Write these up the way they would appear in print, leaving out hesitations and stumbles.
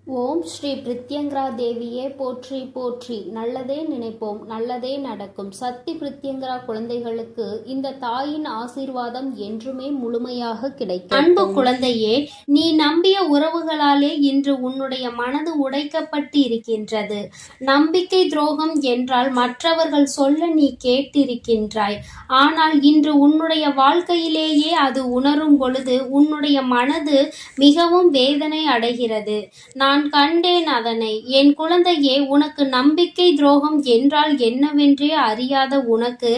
ஓம் ஸ்ரீ பிரித்யங்கரா தேவியே போற்றி போற்றி. நல்லதே நினைப்போம், நல்லதே நடக்கும். சக்தி பிரித்யங்கரா குழந்தைகளுக்கு இந்த தாயின் ஆசீர்வாதம் என்றுமே முழுமையாக கிடைக்கும். அன்பு குழந்தையே, நீ நம்பிய உறவுகளாலே இன்று உன்னுடைய மனது உடைக்கப்பட்டு இருக்கின்றது. நம்பிக்கை துரோகம் என்றால் மற்றவர்கள் சொல்ல நீ கேட்டிருக்கின்றாய். ஆனால் இன்று உன்னுடைய வாழ்க்கையிலேயே அது உணரும் பொழுது உன்னுடைய மனது மிகவும் வேதனை அடைகிறது. நான் கண்டேன் அதனை. என் குழந்தையே, உனக்கு நம்பிக்கை துரோகம் என்றால் என்னவென்றே அறியாத உனக்கு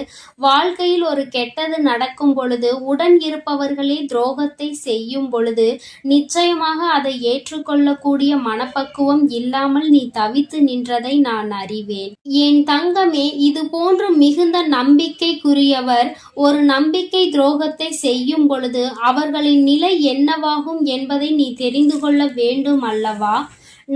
வாழ்க்கையில் ஒரு கெட்டது நடக்கும் பொழுது உடன் இருப்பவர்களே துரோகத்தை செய்யும் பொழுது நிச்சயமாக அதை ஏற்றுக்கொள்ளக்கூடிய மனப்பக்குவம் இல்லாமல் நீ தவித்து நின்றதை நான் அறிவேன். என் தங்கமே, இது போன்று மிகுந்த நம்பிக்கைக்குரியவர் ஒரு நம்பிக்கை துரோகத்தை செய்யும் பொழுது அவர்களின் நிலை என்னவாகும் என்பதை நீ தெரிந்து கொள்ள வேண்டும் அல்லவா?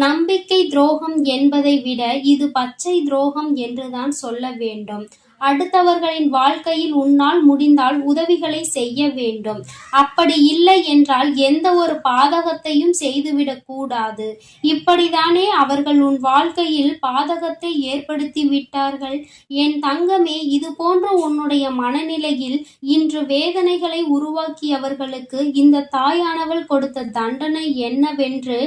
நம்பிக்கை துரோகம் என்பதை விட இது பச்சை துரோகம் என்றுதான் சொல்ல வேண்டும். அடுத்தவர்களின் வாழ்க்கையில் உன்னால் முடிந்தால் உதவிகளை செய்ய வேண்டும். அப்படி இல்லை என்றால் எந்த ஒரு பாதகத்தையும் செய்துவிடக் கூடாது. இப்படித்தானே அவர்கள் உன் வாழ்க்கையில் பாதகத்தை ஏற்படுத்தி விட்டார்கள். என் தங்கமே, இது போன்ற உன்னுடைய மனநிலையில் இன்று வேதனைகளை உருவாக்கியவர்களுக்கு இந்த தாயானவள் கொடுத்த தண்டனை என்னவென்று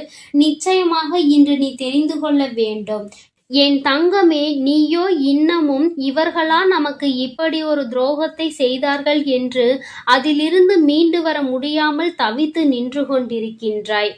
நிச்சயமாக இன்று நீ தெரிந்து கொள்ள வேண்டும். என் தங்கமே, நீயோ இன்னமும் இவர்களா நமக்கு இப்படி ஒரு துரோகத்தை செய்தார்கள் என்று அதிலிருந்து மீண்டு வர முடியாமல் தவித்து நின்று கொண்டிருக்கின்றாய்.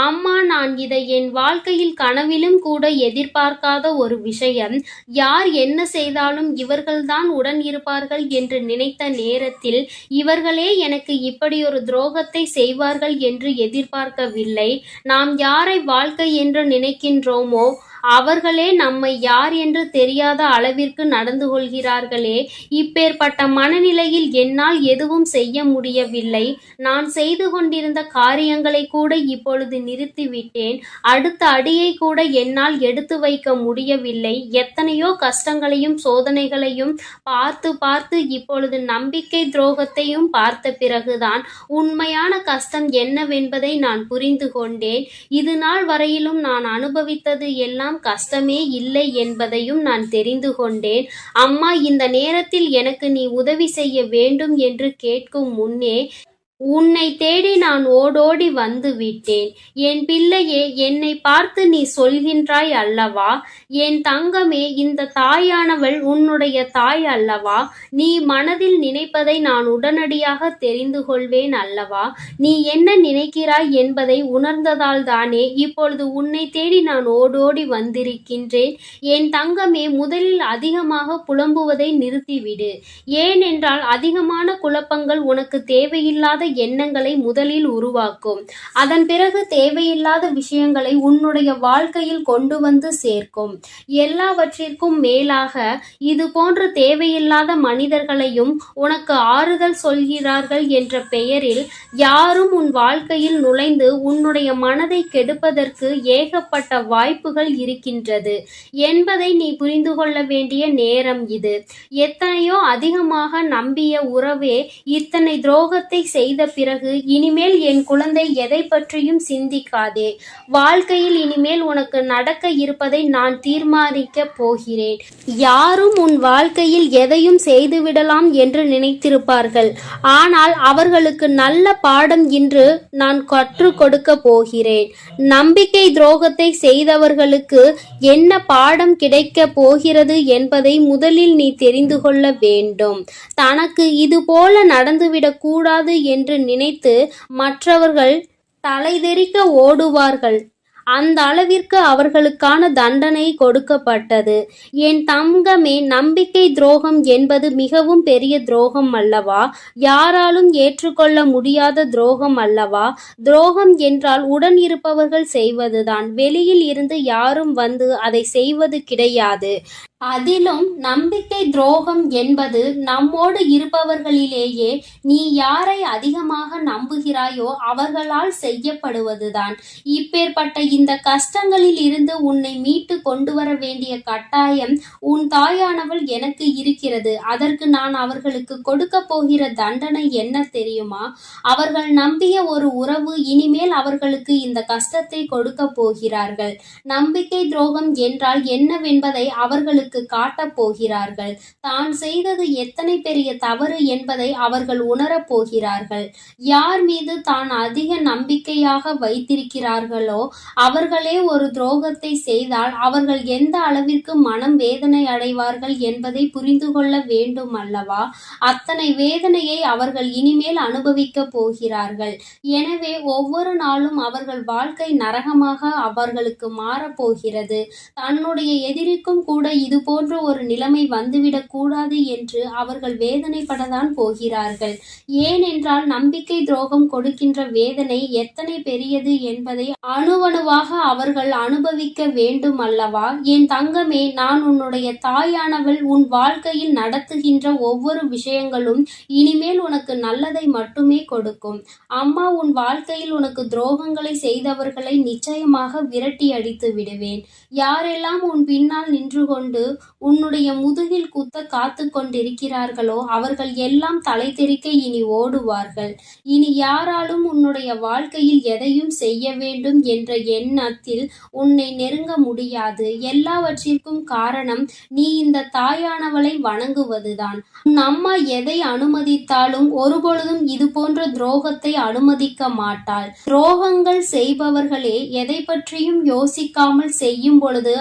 அம்மா, நான் இதை என் வாழ்க்கையில் கனவிலும் கூட எதிர்பார்க்காத ஒரு விஷயம். யார் என்ன செய்தாலும் இவர்கள்தான் உடன் இருப்பார்கள் என்று நினைத்த நேரத்தில் இவர்களே எனக்கு இப்படி ஒரு துரோகத்தை செய்வார்கள் என்று எதிர்பார்க்கவில்லை. நாம் யாரை வாழ்க்கை என்று நினைக்கின்றோமோ அவர்களே நம்மை யார் என்று தெரியாத அளவிற்கு நடந்து கொள்கிறார்களே. இப்பேற்பட்ட மனநிலையில் என்னால் எதுவும் செய்ய முடியவில்லை. நான் செய்து கொண்டிருந்த காரியங்களை கூட இப்பொழுது நிறுத்திவிட்டேன். அடுத்த அடியை கூட என்னால் எடுத்து வைக்க முடியவில்லை. எத்தனையோ கஷ்டங்களையும் சோதனைகளையும் பார்த்து பார்த்து இப்பொழுது நம்பிக்கை துரோகத்தையும் பார்த்த பிறகுதான் உண்மையான கஷ்டம் என்னவென்பதை நான் புரிந்து கொண்டேன். இது நாள் வரையிலும் நான் அனுபவித்தது எல்லாம் கஷ்டமே இல்லை என்பதையும் நான் தெரிந்து கொண்டேன். அம்மா, இந்த நேரத்தில் எனக்கு நீ உதவி செய்ய வேண்டும் என்று கேட்கும் முன்னே உன்னை தேடி நான் ஓடோடி வந்து விட்டேன். என் பிள்ளையே, என்னை பார்த்து நீ சொல்கின்றாய் அல்லவா? என் தங்கமே, இந்த தாயானவள் உன்னுடைய தாய் அல்லவா? நீ மனதில் நினைப்பதை நான் உடனடியாக தெரிந்து கொள்வேன் அல்லவா? நீ என்ன நினைக்கிறாய் என்பதை உணர்ந்ததால் தானே இப்பொழுது உன்னை தேடி நான் ஓடோடி வந்திருக்கின்றேன். என் தங்கமே, முதலில் அதிகமாக புலம்புவதை நிறுத்திவிடு. ஏனென்றால் அதிகமான குழப்பங்கள் உனக்கு தேவையில்லாத எண்ணங்களை முதலில் உருவாக்கும். அதன் பிறகு தேவையில்லாத விஷயங்களை உன்னுடைய வாழ்க்கையில் கொண்டு வந்து சேர்க்கும். எல்லாவற்றிற்கும் மேலாக இது போன்ற தேவையில்லாத மனிதர்களையும் உனக்கு ஆறுதல் சொல்கிறார்கள் என்ற பெயரில் யாரும் உன் வாழ்க்கையில் நுழைந்து உன்னுடைய மனதை கெடுப்பதற்கு ஏகப்பட்ட வாய்ப்புகள் இருக்கின்றது என்பதை நீ புரிந்து கொள்ள வேண்டிய நேரம் இது. எத்தனையோ அதிகமாக நம்பிய உறவே இத்தனை துரோகத்தை செய்த பிறகு இனிமேல் என் குழந்தை எதை பற்றியும் சிந்திக்காதே. வாழ்க்கையில் இனிமேல் உனக்கு நடக்க இருப்பதை நான் தீர்மானிக்க போகிறேன். யாரும் உன் வாழ்க்கையில் எதையும் செய்துவிடலாம் என்று நினைத்திருப்பார்கள். ஆனால் அவர்களுக்கு நல்ல பாடம் இன்று நான் கற்றுக் கொடுக்க போகிறேன். நம்பிக்கை துரோகத்தை செய்தவர்களுக்கு என்ன பாடம் கிடைக்க போகிறது என்பதை முதலில் நீ தெரிந்து கொள்ள வேண்டும். தனக்கு இது போல நடந்துவிடக் கூடாது என்று நினைத்து மற்றவர்கள் தலைதெறிக்க ஓடுவார்கள். அந்த அளவிற்கு அவர்களுக்கான தண்டனை கொடுக்கப்பட்டது. என் தங்கமே, நம்பிக்கை துரோகம் என்பது மிகவும் பெரிய துரோகம் அல்லவா? யாராலும் ஏற்றுக்கொள்ள முடியாத துரோகம் அல்லவா? துரோகம் என்றால் உடன் இருப்பவர்கள் செய்வதுதான். வெளியில் இருந்து யாரும் வந்து அதை செய்வது கிடையாது. அதிலும் நம்பிக்கை துரோகம் என்பது நம்மோடு இருப்பவர்களிலேயே நீ யாரை அதிகமாக நம்புகிறாயோ அவர்களால் செய்யப்படுவதுதான். இப்பேற்பட்ட இந்த கஷ்டங்களில் இருந்து உன்னை மீட்டு கொண்டு வர வேண்டிய கட்டாயம் உன் தாயானவள் எனக்கு இருக்கிறது. அதற்கு நான் அவர்களுக்கு கொடுக்க போகிற தண்டனை என்ன தெரியுமா? அவர்கள் நம்பிய ஒரு உறவு இனிமேல் அவர்களுக்கு இந்த கஷ்டத்தை கொடுக்க போகிறார்கள். நம்பிக்கை துரோகம் என்றால் என்னவென்பதை அவர்களுக்கு காட்டப் போகிறார்கள். தான் செய்தது எத்தனை பெரிய தவறு என்பதை அவர்கள் உணரப் போகிறார்கள். யார் மீது தான் அதிக நம்பிக்கையாக வைத்திருக்கிறார்களோ அவர்களே ஒரு துரோகத்தை செய்தால் அவர்கள் எந்த அளவிற்கு மனம் வேதனை அடைவார்கள் என்பதை புரிந்து கொள்ள வேண்டும் அல்லவா? அத்தனை வேதனையை அவர்கள் இனிமேல் அனுபவிக்கப் போகிறார்கள். எனவே ஒவ்வொரு நாளும் அவர்கள் வாழ்க்கை நரகமாக அவர்களுக்கு மாறப்போகிறது. தன்னுடைய எதிரிக்கும் கூட இது போன்ற ஒரு நிலைமை வந்துவிடக் கூடாது என்று அவர்கள் வேதனைப்படத்தான் போகிறார்கள். ஏனென்றால் நம்பிக்கை துரோகம் கொடுக்கின்ற வேதனை எத்தனை பெரியது என்பதை அணுவணுவாக அவர்கள் அனுபவிக்க வேண்டும் அல்லவா? என் தங்கமே, நான் உன்னுடைய தாயானவள். உன் வாழ்க்கையில் நடத்துகின்ற ஒவ்வொரு விஷயங்களும் இனிமேல் உனக்கு நல்லதை மட்டுமே கொடுக்கும். அம்மா உன் வாழ்க்கையில் உனக்கு துரோகங்களை செய்தவர்களை நிச்சயமாக விரட்டி அடித்து விடுவேன். யாரெல்லாம் உன் பின்னால் நின்று கொண்டு உன்னுடைய முதுகில் குத்த காத்து கொண்டிருக்கிறார்களோ அவர்கள் எல்லாம் தலை தெறிக்க இனி ஓடுவார்கள். இனி யாராலும் உன்னுடைய வாழ்க்கையில் எதையும் செய்ய வேண்டும் என்ற எண்ணத்தில் உன்னை நெருங்க முடியாது. எல்லாவற்றிற்கும் காரணம் நீ இந்த தாயானவளை வணங்குவதுதான். உன் அம்மா எதை அனுமதித்தாலும் ஒருபொழுதும் இது போன்ற துரோகத்தை அனுமதிக்க மாட்டாள். துரோகங்கள் செய்பவர்களே எதை பற்றியும் யோசிக்காமல் செய்யும் பொழுது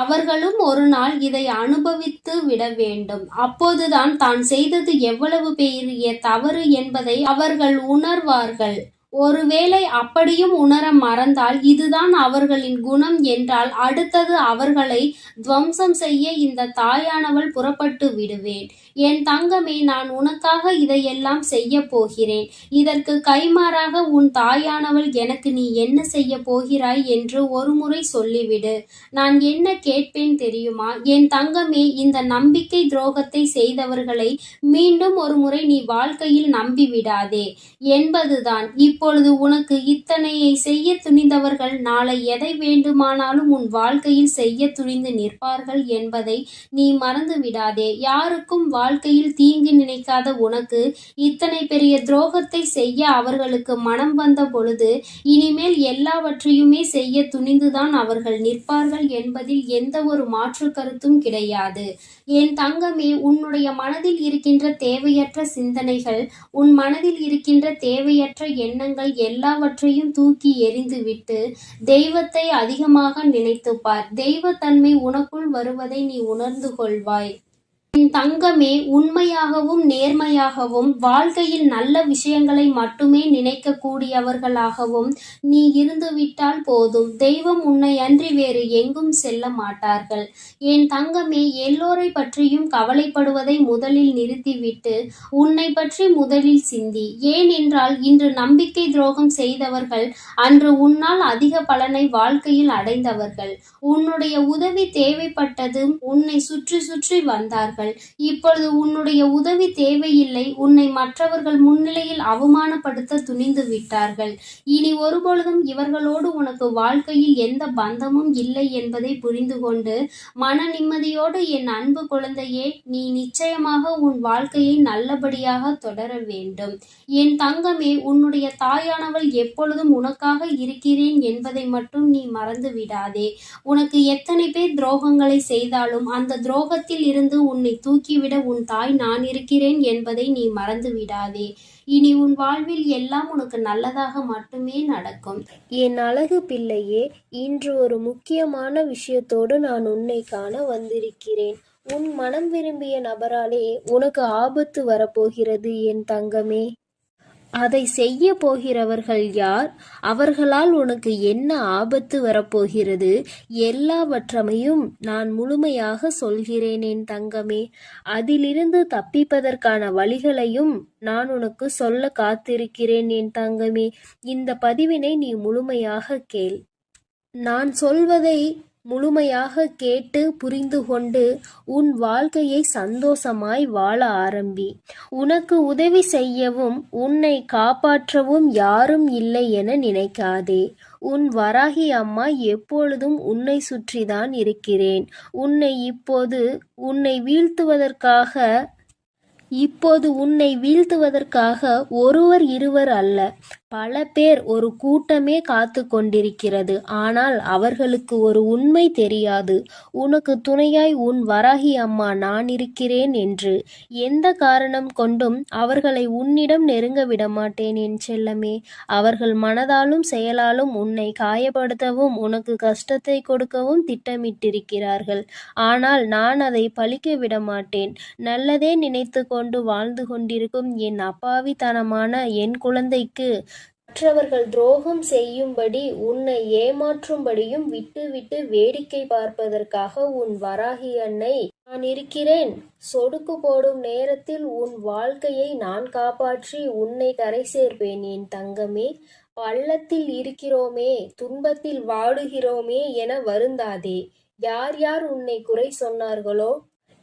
அவர்களும் ஒரு நாள் இதை அனுபவித்து விட வேண்டும். அப்போதுதான் தான் செய்தது எவ்வளவு பெரிய தவறு என்பதை அவர்கள் உணர்வார்கள். ஒருவேளை அப்படியும் உணர மறந்தால் இதுதான் அவர்களின் குணம் என்றால் அடுத்தது அவர்களை துவம்சம் செய்ய இந்த தாயானவள் புறப்பட்டு விடுவேன். என் தங்கமே, நான் உனக்காக இதையெல்லாம் செய்ய போகிறேன். இதற்கு கைமாறாக உன் தாயானவள் எனக்கு நீ என்ன செய்ய போகிறாய் என்று ஒருமுறை சொல்லிவிடு. நான் என்ன கேட்பேன் தெரியுமா? என் தங்கமே, இந்த நம்பிக்கை துரோகத்தை செய்தவர்களை மீண்டும் ஒரு முறை நீ வாழ்க்கையில் நம்பிவிடாதே என்பதுதான். இப்பொழுது உனக்கு இத்தனையை செய்ய துணிந்தவர்கள் நாளை எதை வேண்டுமானாலும் உன் வாழ்க்கையில் செய்ய துணிந்து நிற்பார்கள் என்பதை நீ மறந்து விடாதே. யாருக்கும் வாழ்க்கையில் தீங்கு நினைக்காத உனக்கு இத்தனை பெரிய துரோகத்தை செய்ய அவர்களுக்கு மனம் வந்த பொழுது இனிமேல் எல்லாவற்றையுமே செய்ய துணிந்துதான் அவர்கள் நிற்பார்கள் என்பதில் எந்த ஒரு மாற்று கருத்தும் கிடையாது. என் தங்கமே, உன்னுடைய மனதில் இருக்கின்ற தேவையற்ற சிந்தனைகள், உன் மனதில் இருக்கின்ற தேவையற்ற எண்ணங்கள் எல்லாவற்றையும் தூக்கி எறிந்துவிட்டு தெய்வத்தை அதிகமாக நினைத்துப்பார். தெய்வத்தன்மை உனக்குள் வருவதை நீ உணர்ந்து கொள்வாய். என் தங்கமே, உண்மையாகவும் நேர்மையாகவும் வாழ்க்கையில் நல்ல விஷயங்களை மட்டுமே நினைக்க கூடியவர்களாகவும் நீ இருந்துவிட்டால் போதும். தெய்வம் உன்னை அன்றி வேறு எங்கும் செல்ல மாட்டார்கள். என் தங்கமே, எல்லோரை பற்றியும் கவலைப்படுவதை முதலில் நிறுத்திவிட்டு உன்னை பற்றி முதலில் சிந்தி. ஏனென்றால் இன்று நம்பிக்கை துரோகம் செய்தவர்கள் அன்று உன்னால் அதிக பலனை வாழ்க்கையில் அடைந்தவர்கள். உன்னுடைய உதவி தேவைப்பட்டதும் உன்னை சுற்றி சுற்றி வந்தார்கள். இப்பொழுது உன்னுடைய உதவி தேவையில்லை. உன்னை மற்றவர்கள் முன்னிலையில் அவமானப்படுத்த துணிந்து விட்டார்கள். இனி ஒருபொழுதும் இவர்களோடு உனக்கு வாழ்க்கையில் எந்த பந்தமும் இல்லை என்பதை புரிந்து கொண்டு மன நிம்மதியோடு என் அன்பு குழந்தையே, நீ நிச்சயமாக உன் வாழ்க்கையை நல்லபடியாக தொடர வேண்டும். என் தங்கமே, உன்னுடைய தாயானவள் எப்பொழுதும் உனக்காக இருக்கிறேன் என்பதை மட்டும் நீ மறந்து விடாதே. உனக்கு எத்தனை பேர் துரோகங்களை செய்தாலும் அந்த துரோகத்தில் இருந்து உன்னை தூக்கிவிட உன் தாய் நான் இருக்கிறேன் என்பதை நீ மறந்து விடாதே. இனி உன் வாழ்வில் எல்லாம் உனக்கு நல்லதாக மட்டுமே நடக்கும். என் அழகு பிள்ளையே, இன்று ஒரு முக்கியமான விஷயத்தோடு நான் உன்னை காண வந்திருக்கிறேன். உன் மனம் விரும்பிய நபராலே உனக்கு ஆபத்து வரப்போகிறது என் தங்கமே. அதை செய்ய போகிறவர்கள் யார்? அவர்களால் உனக்கு என்ன ஆபத்து வரப்போகிறது? எல்லாவற்றையும் நான் முழுமையாக சொல்கிறேன் என் தங்கமே. அதிலிருந்து தப்பிப்பதற்கான வழிகளையும் நான் உனக்கு சொல்ல காத்திருக்கிறேன் என் தங்கமே. இந்த பதிவினை நீ முழுமையாக கேள். நான் சொல்வதை முழுமையாக கேட்டு புரிந்து கொண்டு உன் வாழ்க்கையை சந்தோஷமாய் வாழ ஆரம்பி. உனக்கு உதவி செய்யவும் உன்னை காப்பாற்றவும் யாரும் இல்லை என நினைக்காதே. உன் வராகி அம்மா எப்பொழுதும் உன்னை சுற்றிதான் இருக்கிறேன். இப்போது உன்னை வீழ்த்துவதற்காக ஒருவர் இருவர் அல்ல, பல பேர், ஒரு கூட்டமே காத்து கொண்டிருக்கிறது. ஆனால் அவர்களுக்கு ஒரு உண்மை தெரியாது. உனக்கு துணையாய் உன் வராகி அம்மா நான் இருக்கிறேன் என்று. எந்த காரணம் கொண்டும் அவர்களை உன்னிடம் நெருங்க விடமாட்டேன் என் செல்லமே. அவர்கள் மனதாலும் செயலாலும் உன்னை காயப்படுத்தவும் உனக்கு கஷ்டத்தை கொடுக்கவும் திட்டமிட்டிருக்கிறார்கள். ஆனால் நான் அதை பலிக்க விடமாட்டேன். நல்லதே நினைத்து கொண்டு வாழ்ந்து கொண்டிருக்கும் என் அப்பாவித்தனமான என் குழந்தைக்கு மற்றவர்கள் துரோகம் செய்யும்படி உன்னை ஏமாற்றும்படியும் விட்டு வேடிக்கை பார்ப்பதற்காக உன் வராகி அன்னை நான் இருக்கிறேன். சொடுக்கு போடும் நேரத்தில் உன் வாழ்க்கையை நான் காப்பாற்றி உன்னை கரை சேர்ப்பேன் என் தங்கமே. பள்ளத்தில் இருக்கிறோமே, துன்பத்தில் வாடுகிறோமே என வருந்தாதே. யார் யார் உன்னை குறை சொன்னார்களோ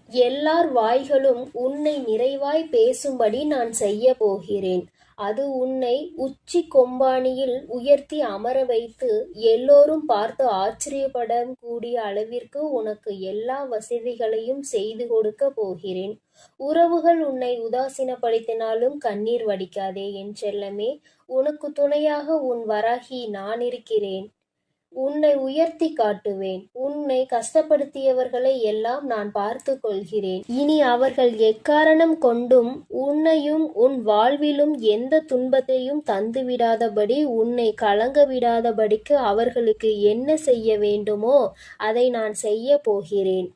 எல்லார் வாய்களும் உன்னை நிறைவாய் பேசும்படி நான் செய்ய போகிறேன். அது உன்னை உச்சி கொம்பானியில் உயர்த்தி அமர வைத்து எல்லோரும் பார்த்து ஆச்சரியப்பட கூடிய அளவிற்கு உனக்கு எல்லா வசதிகளையும் செய்து கொடுக்க போகிறேன். உறவுகள் உன்னை உதாசீனப்படுத்தினாலும் கண்ணீர் வடிக்காதே என் செல்லமே. உனக்கு துணையாக உன் வராகி நான் இருக்கிறேன். உன்னை உயர்த்தி காட்டுவேன். உன்னை கஷ்டப்படுத்தியவர்களை எல்லாம் நான் பார்த்து கொள்கிறேன். இனி அவர்கள் எக்காரணம் கொண்டும் உன்னையும் உன் வாழ்விலும் எந்த துன்பத்தையும் தந்துவிடாதபடி, உன்னை கலங்க விடாதபடிக்கு அவர்களுக்கு என்ன செய்ய வேண்டுமோ அதை நான் செய்ய போகிறேன்.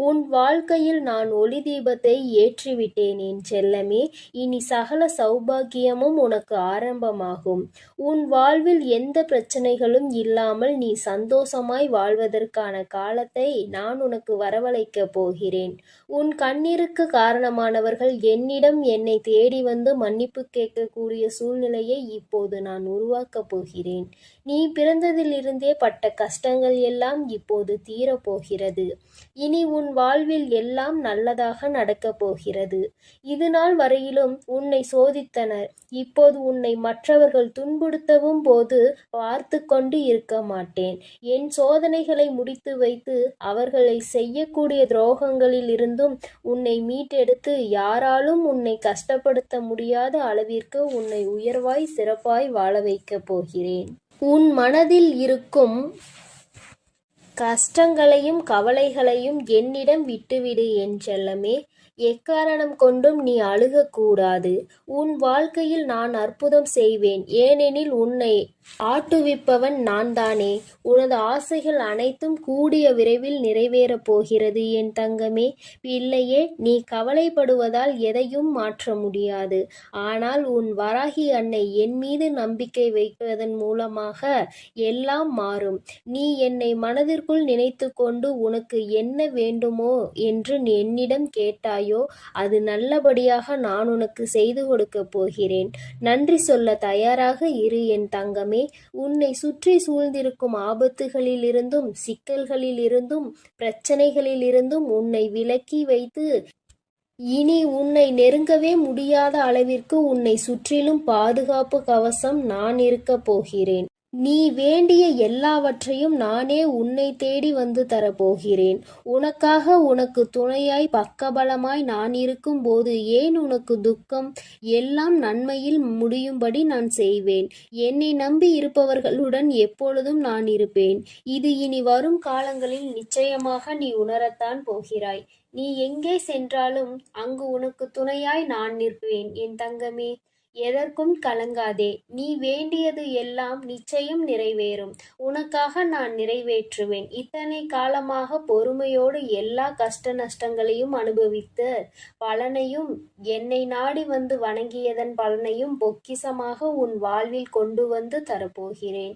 உன் வாழ்க்கையில் நான் ஒளி தீபத்தை ஏற்றிவிட்டேன் என் செல்லமே. இனி சகல சௌபாகியமும் உனக்கு ஆரம்பமாகும். உன் வாழ்வில் எந்த பிரச்சனைகளும் இல்லாமல் நீ சந்தோஷமாய் வாழ்வதற்கான காலத்தை நான் உனக்கு வரவழைக்கப் போகிறேன். உன் கண்ணீருக்கு காரணமானவர்கள் என்னை தேடி வந்து மன்னிப்பு கேட்கக்கூடிய சூழ்நிலையை இப்போது நான் உருவாக்கப் போகிறேன். நீ பிறந்ததிலிருந்தே பட்ட கஷ்டங்கள் எல்லாம் இப்போது தீரப்போகிறது. இனி உன் வாழ்வில் எல்லாம் நல்லதாக நடக்கப் போகிறது. இது நாள் வரையிலும் உன்னை சோதித்தனர். இப்போது உன்னை மற்றவர்கள் துன்புறுத்தவும் போது பார்த்து கொண்டு இருக்க மாட்டேன். என் சோதனைகளை முடித்து வைத்து அவர்களை செய்யக்கூடிய துரோகங்களில் இருந்தும் உன்னை மீட்டெடுத்து யாராலும் உன்னை கஷ்டப்படுத்த முடியாத அளவிற்கு உன்னை உயர்வாய் சிறப்பாய் வாழ வைக்கப் போகிறேன். உன் மனதில் இருக்கும் கஷ்டங்களையும் கவலைகளையும் என்னிடம் விட்டுவிடு என் செல்லமே. எக்காரணம் கொண்டும் நீ அழுகக்கூடாது. உன் வாழ்க்கையில் நான் அற்புதம் செய்வேன். ஏனெனில் உன்னை ஆட்டுவிப்பவன் நான் தானே. உனது ஆசைகள் அனைத்தும் கூடிய விரைவில் நிறைவேறப் போகிறது என் தங்கமே. பிள்ளையே, நீ கவலைப்படுவதால் எதையும் மாற்ற முடியாது. ஆனால் உன் வராகி அன்னை என் மீது நம்பிக்கை வைப்பதன் மூலமாக எல்லாம் மாறும். நீ என்னை மனதிற்குள் நினைத்து கொண்டு உனக்கு என்ன வேண்டுமோ என்று என்னிடம் கேட்டாயோ அது நல்லபடியாக நான் உனக்கு செய்து கொடுக்கப் போகிறேன். நன்றி சொல்ல தயாராக இரு என் தங்கமே. உன்னை சுற்றி சூழ்ந்திருக்கும் ஆபத்துகளிலிருந்தும் சிக்கல்களிலிருந்தும் பிரச்சனைகளிலிருந்தும் உன்னை விலக்கி வைத்து இனி உன்னை நெருங்கவே முடியாத அளவிற்கு உன்னை சுற்றிலும் பாதுகாப்பு கவசம் நான் இருக்கப் போகிறேன். நீ வேண்டிய எல்லாவற்றையும் நானே உன்னை தேடி வந்து தரப்போகிறேன். உனக்காக உனக்கு துணையாய் பக்கபலமாய் நான் இருக்கும் போது ஏன் உனக்கு துக்கம்? எல்லாம் நன்மையில் முடியும்படி நான் செய்வேன். என்னை நம்பி இருப்பவர்களுடன் எப்பொழுதும் நான் இருப்பேன். இது இனி வரும் காலங்களில் நிச்சயமாக நீ உணரத்தான் போகிறாய். நீ எங்கே சென்றாலும் அங்கு உனக்கு துணையாய் நான் நிற்பேன் என் தங்கமே. எதற்கும் கலங்காதே. நீ வேண்டியது எல்லாம் நிச்சயம் நிறைவேறும். உனக்காக நான் நிறைவேற்றுவேன். இத்தனை காலமாக பொறுமையோடு எல்லா கஷ்ட நஷ்டங்களையும் அனுபவித்த பலனையும் என்னை நாடி வந்து வணங்கியதன் பலனையும் பொக்கிசமாக உன் வாழ்வில் கொண்டு வந்து தரப்போகிறேன்.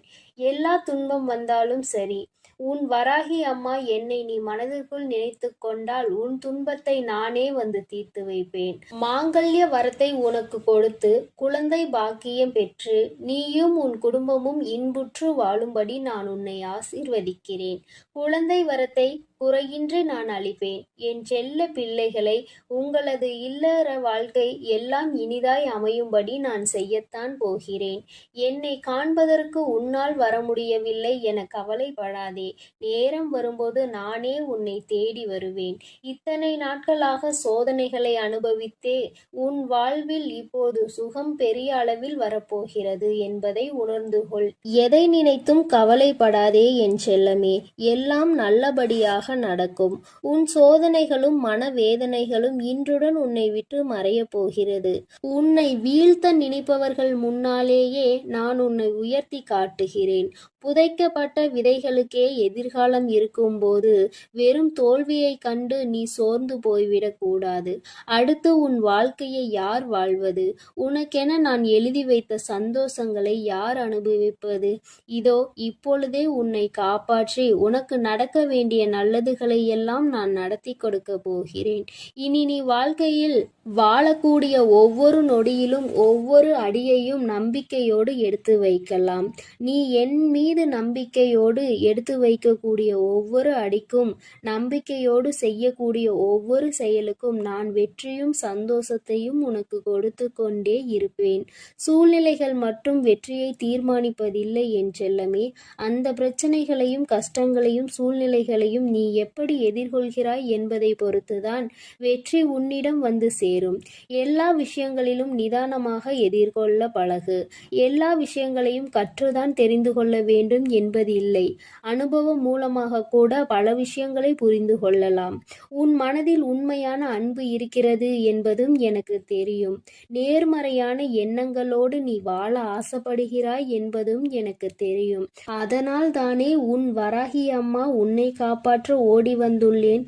எல்லா துன்பம் வந்தாலும் சரி, உன் வராகி அம்மா என்னை நீ மனதிற்குள் நினைத்துக் கொண்டால் உன் துன்பத்தை நானே வந்து தீர்த்து வைப்பேன். மாங்கல்ய வரத்தை உனக்கு கொடுத்து குழந்தை பாக்கியம் பெற்று நீயும் உன் குடும்பமும் இன்புற்று வாழும்படி நான் உன்னை ஆசீர்வதிக்கிறேன். குழந்தை வரத்தை குறையின்றி நான் அளிப்பேன். என் செல்ல பிள்ளைகளை, உங்களது இல்லற வாழ்க்கை எல்லாம் இனிதாய் அமையும்படி நான் செய்யத்தான் போகிறேன். என்னை காண்பதற்கு உன்னால் வர முடியவில்லை என கவலைப்படாதே. நேரம் வரும்போது நானே உன்னை தேடி வருவேன். இத்தனை நாட்களாக சோதனைகளை அனுபவித்தே உன் வாழ்வில் இப்போது சுகம் பெரிய அளவில் வரப்போகிறது என்பதை உணர்ந்து கொள். எதை நினைத்தும் கவலைப்படாதே என் செல்லமே. எல்லாம் நல்லபடியாக நடக்கும். உன் சோதனைகளும் மனவேதனைகளும் இன்றுடன் உன்னை விட்டு மறையப் போகிறது. உன்னை வீழ்த்த நினைப்பவர்கள் முன்னாலேயே நான் உன்னை உயர்த்தி காட்டுகிறேன். புதைக்கப்பட்ட விதைகளுக்கே எதிர்காலம் இருக்கும்போது வெறும் தோல்வியை கண்டு நீ சோர்ந்து போய்விடக் கூடாது. அடுத்து உன் வாழ்க்கையை யார் வாழ்வது? உனக்கென நான் எழுதி வைத்த சந்தோஷங்களை யார் அனுபவிப்பது? இதோ இப்பொழுதே உன்னை காப்பாற்றி உனக்கு நடக்க வேண்டிய நல்லதுகளை எல்லாம் நான் நடத்தி கொடுக்க போகிறேன். இனி நீ வாழ்க்கையில் வாழக்கூடிய ஒவ்வொரு நொடியிலும் ஒவ்வொரு அடியையும் நம்பிக்கையோடு எடுத்து வைக்கலாம். நீ என் மீது நம்பிக்கையோடு எடுத்து வைக்கக்கூடிய ஒவ்வொரு அடிக்கும், நம்பிக்கையோடு செய்யக்கூடிய ஒவ்வொரு செயலுக்கும் நான் வெற்றியும் சந்தோஷத்தையும் உனக்கு கொடுத்து கொண்டே இருப்பேன். சூழ்நிலைகள் மட்டும் வெற்றியை தீர்மானிப்பதில்லை என் செல்லமே. அந்த பிரச்சனைகளையும் கஷ்டங்களையும் சூழ்நிலைகளையும் நீ எப்படி எதிர்கொள்கிறாய் என்பதை பொறுத்துதான் வெற்றி உன்னிடம் வந்து சேரும். எல்லா விஷயங்களிலும் நிதானமாக எதிர்கொள்ள பழகு. எல்லா விஷயங்களையும் கற்றுதான் தெரிந்து கொள்ள வேண்டும் என்பது இல்லை. அனுபவம் மூலமாக கூட பல விஷயங்களை புரிந்து கொள்ளலாம். உன் மனதில் உண்மையான அன்பு இருக்கிறது என்பதும் எனக்கு தெரியும். நேர்மறையான எண்ணங்களோடு நீ வாழ ஆசைப்படுகிறாய் என்பதும் எனக்கு தெரியும். அதனால் தானே உன் வராகி அம்மா உன்னை காப்பாற்ற ஓடி வந்துள்ளேன்.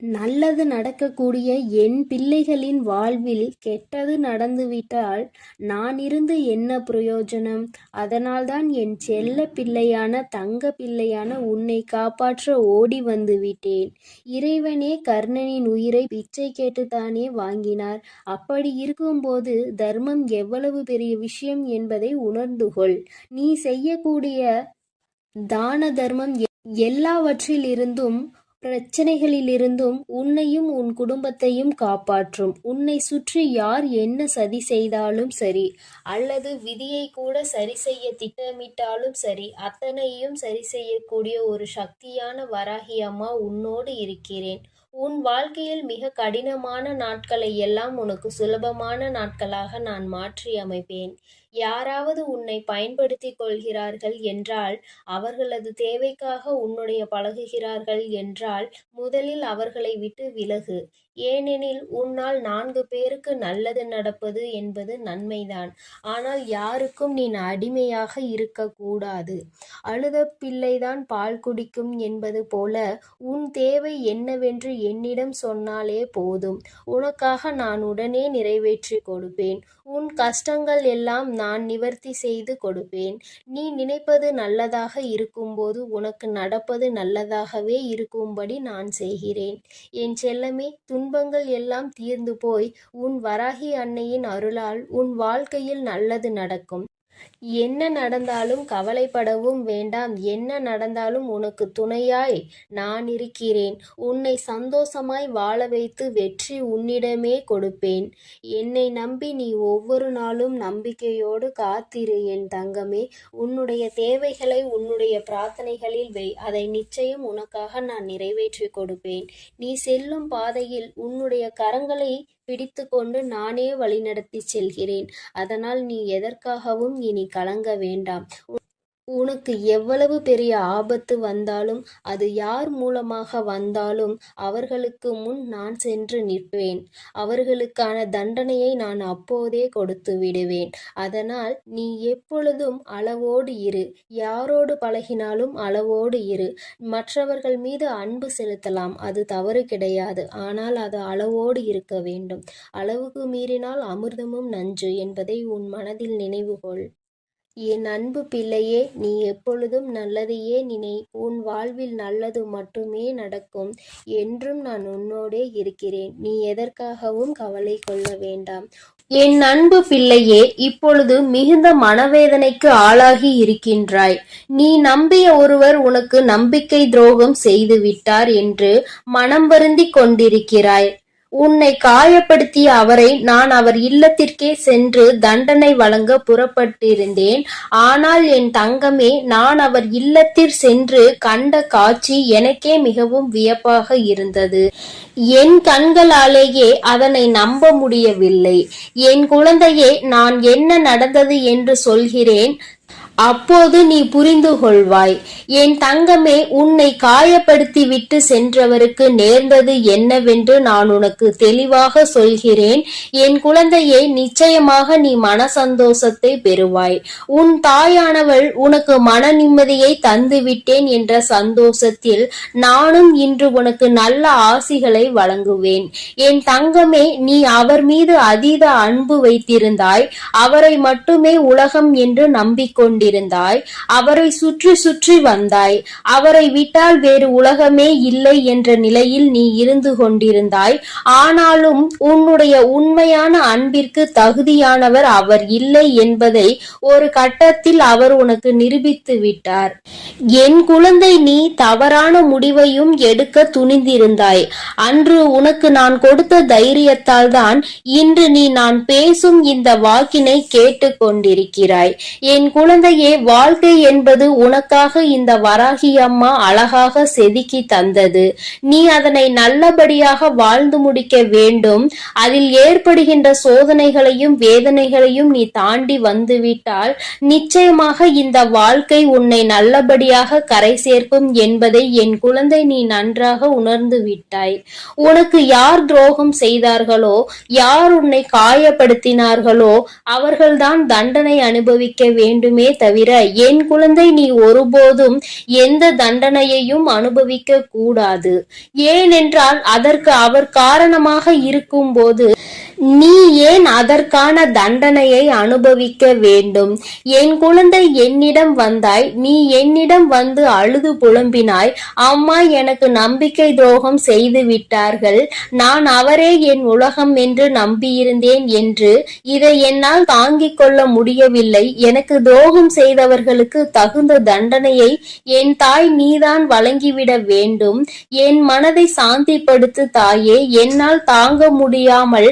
நல்லது நடக்கக்கூடிய என் பிள்ளைகளின் வாழ்வில் கெட்டது நடந்துவிட்டால் நான் இருந்து என்ன பிரயோஜனம்? அதனால்தான் என் செல்ல பிள்ளையான தங்க பிள்ளையான உன்னை காப்பாற்ற ஓடி வந்து விட்டேன். இறைவனே கர்ணனின் உயிரை பிச்சை கேட்டுத்தானே வாங்கினார். அப்படி இருக்கும்போது தர்மம் எவ்வளவு பெரிய விஷயம் என்பதை உணர்ந்து கொள். நீ செய்யக்கூடிய தான தர்மம் எல்லாவற்றிலிருந்தும் பிரச்சனைகளிலிருந்தும் உன்னையும் உன் குடும்பத்தையும் காப்பாற்றும். உன்னை சுற்றி யார் என்ன சதி செய்தாலும் சரி, அல்லது விதியை கூட சரி செய்ய திட்டமிட்டாலும் சரி, அத்தனையும் சரி செய்யக்கூடிய ஒரு சக்தியான வராகி அம்மா உன்னோடு இருக்கிறேன். உன் வாழ்க்கையில் மிக கடினமான நாட்களை எல்லாம் உனக்கு சுலபமான நாட்களாக நான் மாற்றி அமைப்பேன். யாராவது உன்னை பயன்படுத்தி கொள்கிறார்கள் என்றால், அவர்களது தேவைக்காக உன்னுடைய பழகுகிறார்கள் என்றால் முதலில் அவர்களை விட்டு விலகு. ஏனெனில் உன்னால் 4 பேருக்கு நல்லது நடப்பது என்பது நன்மைதான். ஆனால் யாருக்கும் நீ அடிமையாக இருக்கக்கூடாது. அழுத பிள்ளைதான் பால் குடிக்கும் என்பது போல உன் தேவை என்னவென்று என்னிடம் சொன்னாலே போதும். உனக்காக நான் உடனே நிறைவேற்றி கொடுப்பேன். உன் கஷ்டங்கள் எல்லாம் நான் நிவர்த்தி செய்து கொடுப்பேன். நீ நினைப்பது நல்லதாக இருக்கும்போது உனக்கு நடப்பது நல்லதாகவே இருக்கும்படி நான் செய்கிறேன். என் செல்லமே, துன்பங்கள் எல்லாம் தீர்ந்து போய் உன் வராகி அன்னையின் அருளால் உன் வாழ்க்கையில் நல்லது நடக்கும். என்ன நடந்தாலும் கவலைப்படவும் வேண்டாம். என்ன நடந்தாலும் உனக்கு துணையாய் நான் இருக்கிறேன். உன்னை சந்தோஷமாய் வாழ வைத்து வெற்றி உன்னிடமே கொடுப்பேன். என்னை நம்பி நீ ஒவ்வொரு நாளும் நம்பிக்கையோடு காத்திரு என் தங்கமே. உன்னுடைய தேவைகளை உன்னுடைய பிரார்த்தனைகளில் வை. அதை நிச்சயம் உனக்காக நான் நிறைவேற்றி கொடுப்பேன். நீ செல்லும் பாதையில் உன்னுடைய கரங்களை பிடித்து கொண்டு நானே வழிநடத்தி செல்கிறேன். அதனால் நீ எதற்காகவும் இனி கலங்க வேண்டாம். உனக்கு எவ்வளவு பெரிய ஆபத்து வந்தாலும், அது யார் மூலமாக வந்தாலும் அவர்களுக்கு முன் நான் சென்று நிற்பேன். அவர்களுக்கான தண்டனையை நான் அப்போதே கொடுத்து விடுவேன். அதனால் நீ எப்பொழுதும் அளவோடு இரு. யாரோடு பழகினாலும் அளவோடு இரு. மற்றவர்கள் மீது அன்பு செலுத்தலாம், அது தவறு கிடையாது. ஆனால் அது அளவோடு இருக்க வேண்டும். அளவுக்கு மீறினால் அமிர்தமும் நஞ்சு என்பதை உன் மனதில் நினைவுகொள். என் அன்பு பிள்ளையே, நீ எப்பொழுதும் நல்லதையே நினை. உன் வாழ்வில் நல்லது மட்டுமே நடக்கும். என்றும் நான் உன்னோடே இருக்கிறேன். நீ எதற்காகவும் கவலை கொள்ள வேண்டாம். என் அன்பு பிள்ளையே, இப்பொழுது மிகுந்த மனவேதனைக்கு ஆளாகி இருக்கின்றாய். நீ நம்பிய ஒருவர் உனக்கு நம்பிக்கை துரோகம் செய்துவிட்டார் என்று மனம் வருந்திக் கொண்டிருக்கிறாய். உன்னை காயப்படுத்திய அவரை நான் அவர் இல்லத்திற்கே சென்று தண்டனை வழங்க புறப்பட்டிருந்தேன். ஆனால் என் தங்கமே, நான் அவர் இல்லத்தில் சென்று கண்ட காட்சி எனக்கே மிகவும் வியப்பாக இருந்தது. என் கண்களாலேயே அதனை நம்ப முடியவில்லை. என் குழந்தையே, நான் என்ன நடந்தது என்று சொல்கிறேன், அப்போது நீ புரிந்து கொள்வாய். என் தங்கமே, உன்னை காயப்படுத்தி விட்டு சென்றவருக்கு நேர்ந்தது என்னவென்று நான் உனக்கு தெளிவாக சொல்கிறேன். என் குழந்தையே, நிச்சயமாக நீ மன சந்தோஷத்தை பெறுவாய். உன் தாயானவள் உனக்கு மன நிம்மதியை தந்துவிட்டேன் என்ற சந்தோஷத்தில் நானும் இன்று உனக்கு நல்ல ஆசிகளை வழங்குவேன். என் தங்கமே, நீ அவர் மீது அதீத அன்பு வைத்திருந்தாய். அவரை மட்டுமே உலகம் என்று நம்பிக்கொண்டு இருந்தாய். அவரை சுற்றி சுற்றி வந்தாய். அவரை விட்டால் வேறு உலகமே இல்லை என்ற நிலையில் நீ இருந்து கொண்டிருந்தாய். ஆனாலும் உன்னுடைய உண்மையான அன்பிற்கு தகுதியானவர் அவர் இல்லை என்பதை ஒரு கட்டத்தில் அவர் உனக்கு நிரூபித்து விட்டார். என் குழந்தை, நீ தவறான முடிவையும் எடுக்க துணிந்திருந்தாய். அன்று உனக்கு நான் கொடுத்த தைரியத்தால் தான் இன்று நீ நான் பேசும் இந்த வாக்கினை கேட்டு கொண்டிருக்கிறாய். என் குழந்தை, வாழ்க்கை என்பது உனக்காக இந்த வராகி அம்மா அழகாக செதுக்கி தந்தது. நீ அதனை நல்லபடியாக வாழ்ந்து முடிக்க வேண்டும். அதில் ஏற்படுகின்ற சோதனைகளையும் வேதனைகளையும் நீ தாண்டி வந்துவிட்டால் நிச்சயமாக இந்த வாழ்க்கை உன்னை நல்லபடியாக கரை சேர்க்கும் என்பதை என் குழந்தை நீ நன்றாக உணர்ந்து விட்டாய். உனக்கு யார் துரோகம் செய்தார்களோ, யார் உன்னை காயப்படுத்தினார்களோ அவர்கள்தான் தண்டனை அனுபவிக்க வேண்டுமே தவிர என் குழந்தை நீ ஒருபோதும் எந்த தண்டனையையும் அனுபவிக்க கூடாது. ஏனென்றால் அதற்கு அவர் காரணமாக இருக்கும் போது நீ ஏன் அதற்கான தண்டனையை அனுபவிக்க வேண்டும்? என் குழந்தை, என்னிடம் வந்தாய். நீ என்னிடம் வந்து அழுது புலம்பினாய். அம்மா, எனக்கு நம்பிக்கை துரோகம் செய்து விட்டார்கள். நான் அவரே என் உலகம் என்று நம்பியிருந்தேன் என்று. இதை என்னால் தாங்கிக் கொள்ள முடியவில்லை. எனக்கு துரோகம் செய்தவர்களுக்கு தகுந்த தண்டனையை என் தாய் நீதான் வழங்கிவிட வேண்டும். என் மனதை சாந்திப்படுத்து தாயே. என்னால் தாங்க முடியாமல்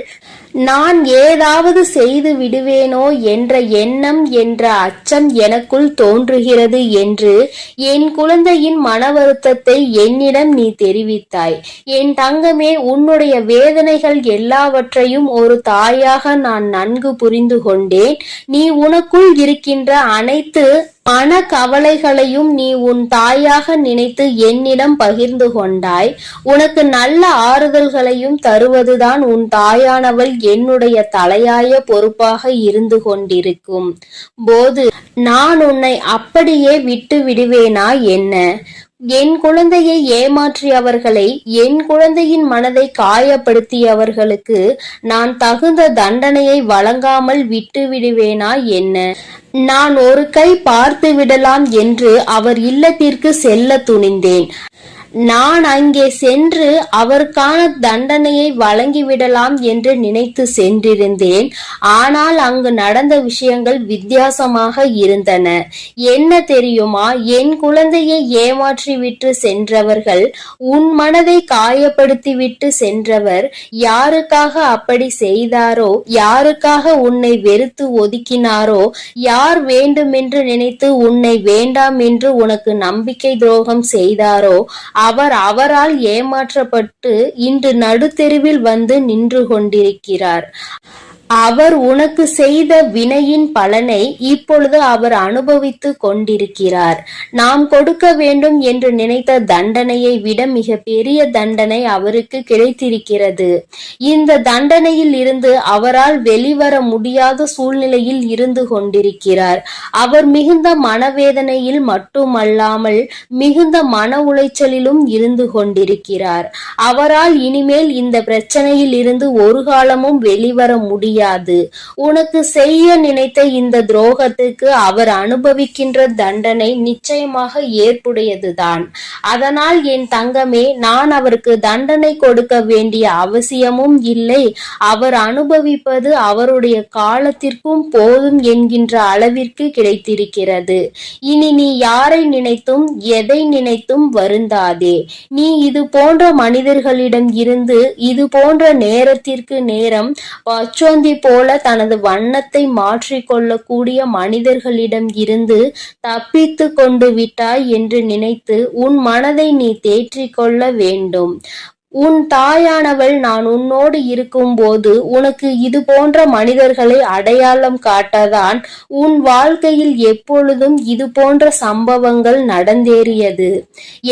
நான் ஏதாவது செய்து விடுவேனோ என்ற எண்ணம் என்ற அச்சம் எனக்குள் தோன்றுகிறது என்று என் குழந்தையின் மன வருத்தத்தை என்னிடம் நீ தெரிவித்தாய். என் தங்கமே, உன்னுடைய வேதனைகள் எல்லாவற்றையும் ஒரு தாயாக நான் நன்கு புரிந்து கொண்டேன். நீ உனக்குள் இருக்கின்ற அனைத்து மன கவலைகளையும் நீ உன் தாயாக நினைத்து என்னிடம் பகிர்ந்து கொண்டாய். உனக்கு நல்ல ஆறுதல்களையும் தருவதுதான் உன் தாயானவள் என்னுடைய தலையாய பொறுப்பாக இருந்து கொண்டிருக்கும் போது நான் உன்னை அப்படியே விட்டு விடுவேனா என்ன? என் குழந்தையை ஏமாற்றியவர்களை, என் குழந்தையின் மனதை காயப்படுத்தியவர்களுக்கு நான் தகுந்த தண்டனையை வழங்காமல் விட்டு விடுவேனா என்ன? நான் ஒரு கை பார்த்து விடலாம் என்று அவர் இல்லத்திற்கு செல்ல துணிந்தேன். நான் அங்கே சென்று அவருக்கான தண்டனையை வழங்கிவிடலாம் என்று நினைத்து சென்றிருந்தேன். ஆனால் அங்கு நடந்த விஷயங்கள் வித்தியாசமாக இருந்தன. என்ன தெரியுமா? என் குழந்தையை ஏமாற்றி விட்டு சென்றவர்கள், உன் மனதை காயப்படுத்தி விட்டு சென்றவர் யாருக்காக அப்படி செய்தாரோ, யாருக்காக உன்னை வெறுத்து ஒதுக்கினாரோ, யார் வேண்டுமென்று நினைத்து உன்னை வேண்டாம் என்று உனக்கு நம்பிக்கை துரோகம் செய்தாரோ அவரால் ஏமாற்றப்பட்டு இன்று நடுத்தெருவில் வந்து நின்று கொண்டிருக்கிறார். அவர் உனக்கு செய்த வினையின் பலனை இப்பொழுது அவர் அனுபவித்து கொண்டிருக்கிறார். நாம் கொடுக்க வேண்டும் என்று நினைத்த தண்டனையை விட மிக பெரிய தண்டனை அவருக்கு கிடைத்திருக்கிறது. இந்த தண்டனையில் இருந்து அவரால் வெளிவர முடியாத சூழ்நிலையில் இருந்து கொண்டிருக்கிறார். அவர் மிகுந்த மனவேதனையில் மட்டுமல்லாமல் மிகுந்த மன உளைச்சலிலும் இருந்து கொண்டிருக்கிறார். அவரால் இனிமேல் இந்த பிரச்சனையில் இருந்து ஒரு காலமும் வெளிவர முடியாது. முடியாது. உனக்கு செய்ய நினைத்த இந்த துரோகத்துக்கு அவர் அனுபவிக்கின்ற தண்டனை நிச்சயமாக ஏற்புடையதுதான். அதனால் என் தங்கமே, நான் அவருக்கு தண்டனை கொடுக்க வேண்டிய அவசியமும் இல்லை. அவர் அனுபவிப்பது அவருடைய காலத்திற்கும் போதும் என்கின்ற அளவிற்கு கிடைத்திருக்கிறது. இனி நீ யாரை நினைத்தும் எதை நினைத்தும் வருந்தாதே. நீ இது போன்ற மனிதர்களிடம் இருந்து இது போன்ற நேரத்திற்கு நேரம் பச்சோந்தி போல தனது வண்ணத்தை மாற்றிக்கொள்ளக்கூடிய மனிதர்களிடம் இருந்து தப்பித்து கொண்டு விட்டாய் என்று நினைத்து உன் மனதை நீ தேற்றிக்கொள்ள வேண்டும். உன் தாயானவள் நான் உன்னோடு இருக்கும்போது உனக்கு இது போன்ற மனிதர்களை அடையாளம் காட்டதான் உன் வாழ்க்கையில் எப்பொழுதும் இது போன்ற சம்பவங்கள் நடந்தேறியது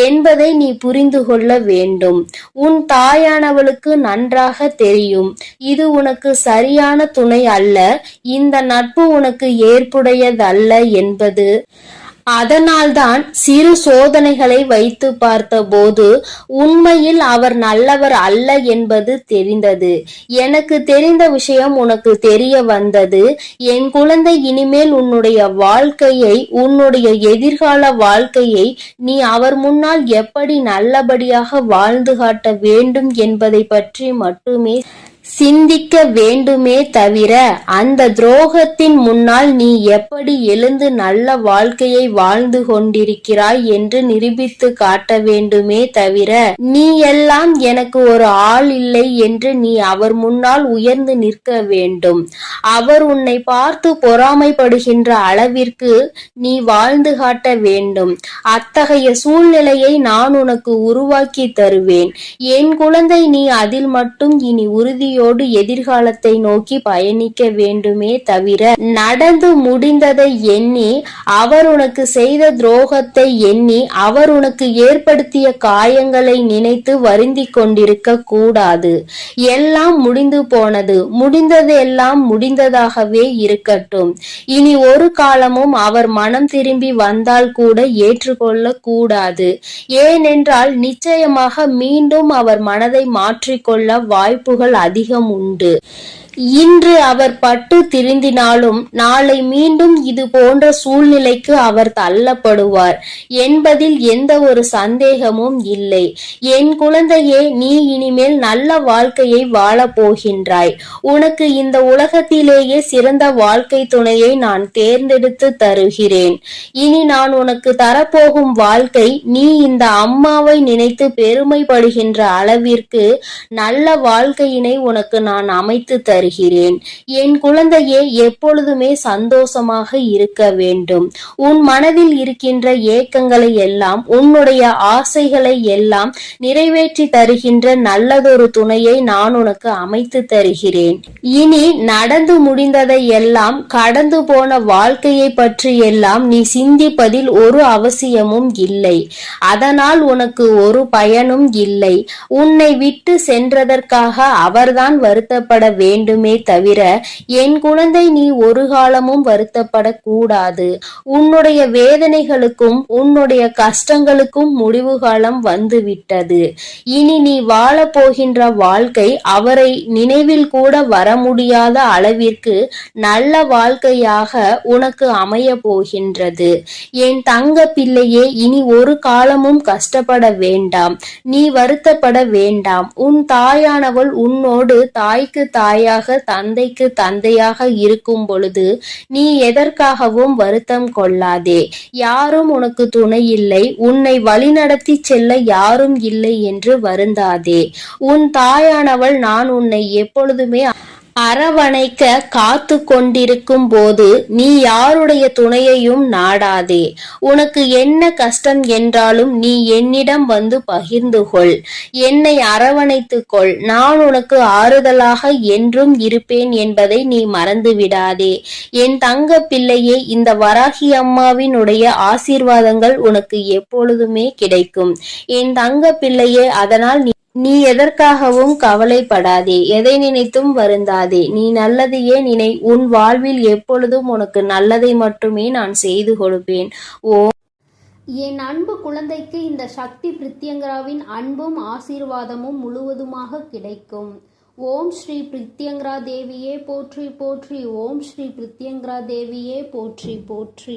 என்பதை நீ புரிந்து கொள்ள வேண்டும். உன் தாயானவளுக்கு நன்றாக தெரியும் இது உனக்கு சரியான துணை அல்ல, இந்த நட்பு உனக்கு ஏற்புடையதல்ல என்பது. அதனால்தான் சிறு சோதனைகளை வைத்து பார்த்தபோது உண்மையில் அவர் நல்லவர் அல்ல என்பது தெரிந்தது. எனக்கு தெரிந்த விஷயம் உனக்கு தெரிய வந்தது. என் குழந்தை, இனிமேல் உன்னுடைய வாழ்க்கையை, உன்னுடைய எதிர்கால வாழ்க்கையை நீ அவர் முன்னால் எப்படி நல்லபடியாக வாழ்ந்து காட்ட வேண்டும் என்பதை பற்றி மட்டுமே சிந்திக்க வேண்டுமே தவிர அந்த துரோகத்தின் முன்னால் நீ எப்படி எழுந்து நல்ல வாழ்க்கையை வாழ்ந்து கொண்டிருக்கிறாய் என்று நிரூபித்து காட்ட வேண்டுமே தவிர நீ எல்லாம் எனக்கு ஒரு ஆள் இல்லை என்று நீ அவர் முன்னால் உயர்ந்து நிற்க வேண்டும். அவர் உன்னை பார்த்து பொறாமைப்படுகின்ற அளவிற்கு நீ வாழ்ந்து காட்ட வேண்டும். அத்தகைய சூழ்நிலையை நான் உனக்கு உருவாக்கி தருவேன். என் குழந்தை, நீ அதில் மட்டும் இனி உறுதியோடு எதிர்காலத்தை நோக்கி பயணிக்க வேண்டுமே தவிர நடந்து முடிந்ததை எண்ணி, அவர் உனக்கு செய்த துரோகத்தை எண்ணி, அவர் உனக்கு ஏற்படுத்திய காயங்களை நினைத்து வருந்திக் கொண்டிருக்க கூடாது. எல்லாம் முடிந்து போனது, முடிந்தது எல்லாம் முடிந்ததாகவே இருக்கட்டும். இனி ஒரு காலமும் அவர் மனம் திரும்பி வந்தால் கூட ஏற்றுக்கொள்ள கூடாது. ஏனென்றால் நிச்சயமாக மீண்டும் அவர் மனதை மாற்றிக்கொள்ள வாய்ப்புகள் அதிகம் உண்டு. இன்று அவர் பட்டு திருந்தினாலும் நாளை மீண்டும் இது போன்ற சூழ்நிலைக்கு அவர் தள்ளப்படுவார் என்பதில் எந்த ஒரு சந்தேகமும் இல்லை. என் குழந்தையே, நீ இனிமேல் நல்ல வாழ்க்கையை வாழப் போகின்றாய். உனக்கு இந்த உலகத்திலேயே சிறந்த வாழ்க்கை துணையை நான் தேர்ந்தெடுத்து தருகிறேன். இனி நான் உனக்கு தரப்போகும் வாழ்க்கை நீ இந்த அம்மாவை நினைத்து பெருமைப்படுகின்ற அளவிற்கு நல்ல வாழ்க்கையினை உனக்கு நான் அமைத்து தருகிறேன். என் குழந்தையே, எப்பொழுதுமே சந்தோஷமாக இருக்க வேண்டும். உன் மனதில் இருக்கின்ற ஏக்கங்களை எல்லாம், உன்னுடைய ஆசைகளை எல்லாம் நிறைவேற்றி தருகின்ற நல்லதொரு துணையை நான் உனக்கு அமைத்து தருகிறேன். இனி நடந்து முடிந்ததை எல்லாம், கடந்து போன வாழ்க்கையை பற்றி எல்லாம் நீ சிந்திப்பதில் ஒரு அவசியமும் இல்லை. அதனால் உனக்கு ஒரு பயனும் இல்லை. உன்னை விட்டு சென்றதற்காக அவர்தான் வருத்தப்பட வேண்டுமே தவிர என் குழந்தை, நீ ஒரு காலமும் வருத்தப்படக்கூடாது. உன்னுடைய வேதனைகளுக்கும் உன்னுடைய கஷ்டங்களுக்கும் முடிவு காலம் வந்துவிட்டது. இனி நீ வாழ போகின்ற வாழ்க்கை அவரை நினைவில் கூட வர முடியாத அளவிற்கு நல்ல வாழ்க்கையாக உனக்கு அமைய போகின்றது. என் தங்க பிள்ளையே, இனி ஒரு காலமும் கஷ்டப்பட வேண்டாம், நீ வருத்தப்பட வேண்டாம். உன் தாயானவள் உன்னோடு தாய்க்கு தாயாக, தந்தைக்கு தந்தையாக இருக்கும் பொழுது நீ எதற்காகவும் வருத்தம் கொள்ளாதே. யாரும் உனக்கு துணை இல்லை, உன்னை வழிநடத்தி செல்ல யாரும் இல்லை என்று வருந்தாதே. உன் தாயானவள் நான் உன்னை எப்பொழுதுமே அரவணைக்க காத்து கொண்டிருக்கும் போது நீ யாருடைய துணையையும் நாடாதே. உனக்கு என்ன கஷ்டம் என்றாலும் நீ என்னிடம் வந்து பகிர்ந்து கொள், என்னை அரவணைத்துக் கொள். நான் உனக்கு ஆறுதலாக என்றும் இருப்பேன் என்பதை நீ மறந்து விடாதே. என் தங்க பிள்ளையே, இந்த வராகி அம்மாவினுடைய ஆசீர்வாதங்கள் உனக்கு எப்பொழுதுமே கிடைக்கும் என் தங்க பிள்ளையே. அதனால் நீ எதற்காகவும் கவலைப்படாதே, எதை நினைத்தும் வருந்தாதே. நீ நல்லதையே நினை. உன் வாழ்வில் எப்பொழுதும் உனக்கு நல்லதை மட்டுமே நான் செய்து கொடுப்பேன். என் அன்பு குழந்தைக்கு இந்த சக்தி பிரித்யங்கராவின் அன்பும் ஆசீர்வாதமும் முழுவதுமாக கிடைக்கும். ஓம் ஸ்ரீ பிரித்யங்கரா தேவியே போற்றி போற்றி. ஓம் ஸ்ரீ பிரித்யங்கரா தேவியே போற்றி போற்றி.